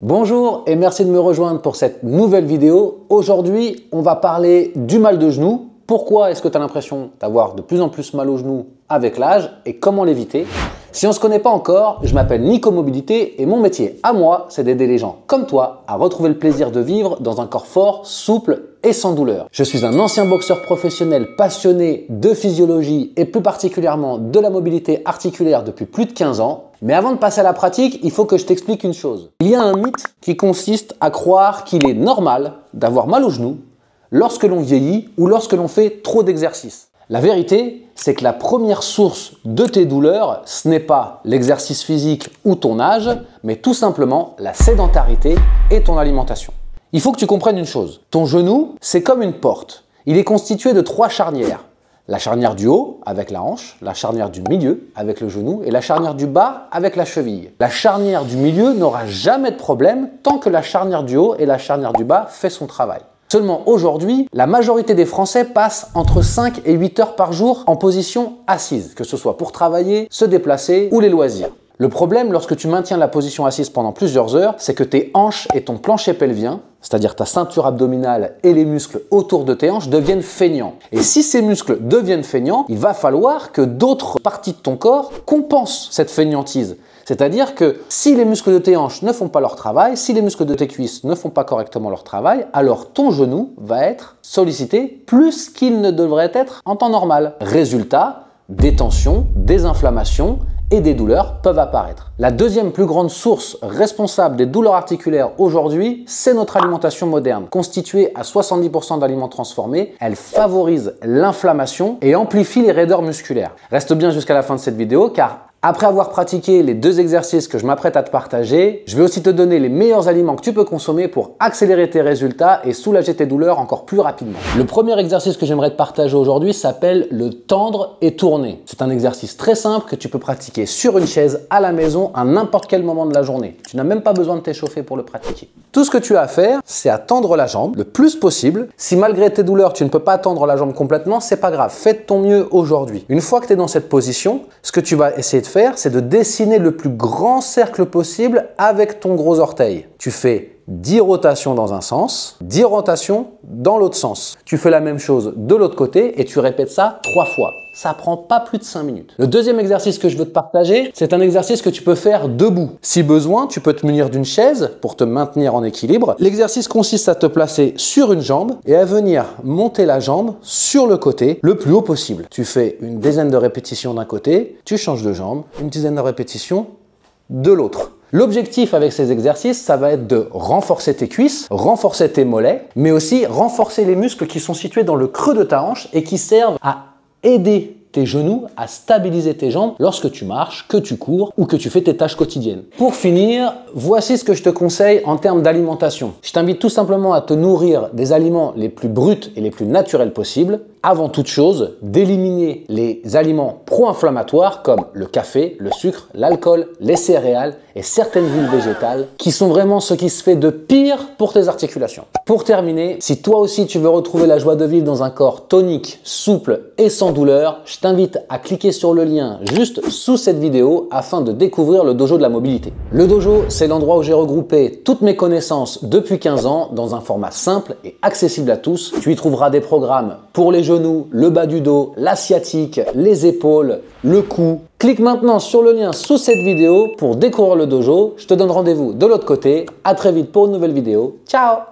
Bonjour et merci de me rejoindre pour cette nouvelle vidéo. Aujourd'hui, on va parler du mal de genou. Pourquoi est-ce que tu as l'impression d'avoir de plus en plus mal aux genoux avec l'âge et comment l'éviter? Si on ne se connaît pas encore, je m'appelle Nico Mobilité et mon métier à moi, c'est d'aider les gens comme toi à retrouver le plaisir de vivre dans un corps fort, souple et sans douleur. Je suis un ancien boxeur professionnel passionné de physiologie et plus particulièrement de la mobilité articulaire depuis plus de 15 ans. Mais avant de passer à la pratique, il faut que je t'explique une chose. Il y a un mythe qui consiste à croire qu'il est normal d'avoir mal aux genoux lorsque l'on vieillit ou lorsque l'on fait trop d'exercices. La vérité, c'est que la première source de tes douleurs, ce n'est pas l'exercice physique ou ton âge, mais tout simplement la sédentarité et ton alimentation. Il faut que tu comprennes une chose. Ton genou, c'est comme une porte. Il est constitué de 3 charnières. La charnière du haut avec la hanche, la charnière du milieu avec le genou et la charnière du bas avec la cheville. La charnière du milieu n'aura jamais de problème tant que la charnière du haut et la charnière du bas fait son travail. Seulement aujourd'hui, la majorité des Français passent entre 5 et 8 heures par jour en position assise, que ce soit pour travailler, se déplacer ou les loisirs. Le problème lorsque tu maintiens la position assise pendant plusieurs heures, c'est que tes hanches et ton plancher pelvien, c'est-à-dire ta ceinture abdominale et les muscles autour de tes hanches deviennent feignants. Et si ces muscles deviennent feignants, il va falloir que d'autres parties de ton corps compensent cette feignantise. C'est-à-dire que si les muscles de tes hanches ne font pas leur travail, si les muscles de tes cuisses ne font pas correctement leur travail, alors ton genou va être sollicité plus qu'il ne devrait être en temps normal. Résultat, des tensions, des inflammations et des douleurs peuvent apparaître. La deuxième plus grande source responsable des douleurs articulaires aujourd'hui, c'est notre alimentation moderne. Constituée à 70% d'aliments transformés, elle favorise l'inflammation et amplifie les raideurs musculaires. Reste bien jusqu'à la fin de cette vidéo car après avoir pratiqué les 2 exercices que je m'apprête à te partager, je vais aussi te donner les meilleurs aliments que tu peux consommer pour accélérer tes résultats et soulager tes douleurs encore plus rapidement. Le premier exercice que j'aimerais te partager aujourd'hui s'appelle le tendre et tourner. C'est un exercice très simple que tu peux pratiquer sur une chaise à la maison à n'importe quel moment de la journée. Tu n'as même pas besoin de t'échauffer pour le pratiquer. Tout ce que tu as à faire, c'est à tendre la jambe le plus possible. Si malgré tes douleurs, tu ne peux pas tendre la jambe complètement, c'est pas grave. Fais de ton mieux aujourd'hui. Une fois que tu es dans cette position, ce que tu vas essayer de faire, c'est de dessiner le plus grand cercle possible avec ton gros orteil. Tu fais 10 rotations dans un sens, 10 rotations dans l'autre sens. Tu fais la même chose de l'autre côté et tu répètes ça 3 fois. Ça prend pas plus de 5 minutes. Le deuxième exercice que je veux te partager, c'est un exercice que tu peux faire debout. Si besoin, tu peux te munir d'une chaise pour te maintenir en équilibre. L'exercice consiste à te placer sur une jambe et à venir monter la jambe sur le côté le plus haut possible. Tu fais une dizaine de répétitions d'un côté, tu changes de jambe, une dizaine de répétitions de l'autre. L'objectif avec ces exercices, ça va être de renforcer tes cuisses, renforcer tes mollets, mais aussi renforcer les muscles qui sont situés dans le creux de ta hanche et qui servent à aider tes genoux à stabiliser tes jambes lorsque tu marches, que tu cours ou que tu fais tes tâches quotidiennes. Pour finir, voici ce que je te conseille en termes d'alimentation. Je t'invite tout simplement à te nourrir des aliments les plus bruts et les plus naturels possibles. Avant toute chose, d'éliminer les aliments pro-inflammatoires comme le café, le sucre, l'alcool, les céréales et certaines huiles végétales qui sont vraiment ce qui se fait de pire pour tes articulations. Pour terminer, si toi aussi tu veux retrouver la joie de vivre dans un corps tonique, souple et sans douleur, je t'invite à cliquer sur le lien juste sous cette vidéo afin de découvrir le dojo de la mobilité. Le dojo, c'est l'endroit où j'ai regroupé toutes mes connaissances depuis 15 ans dans un format simple et accessible à tous. Tu y trouveras des programmes pour les genoux, le bas du dos, la sciatique, les épaules, le cou. Clique maintenant sur le lien sous cette vidéo pour découvrir le dojo. Je te donne rendez-vous de l'autre côté. À très vite pour une nouvelle vidéo. Ciao!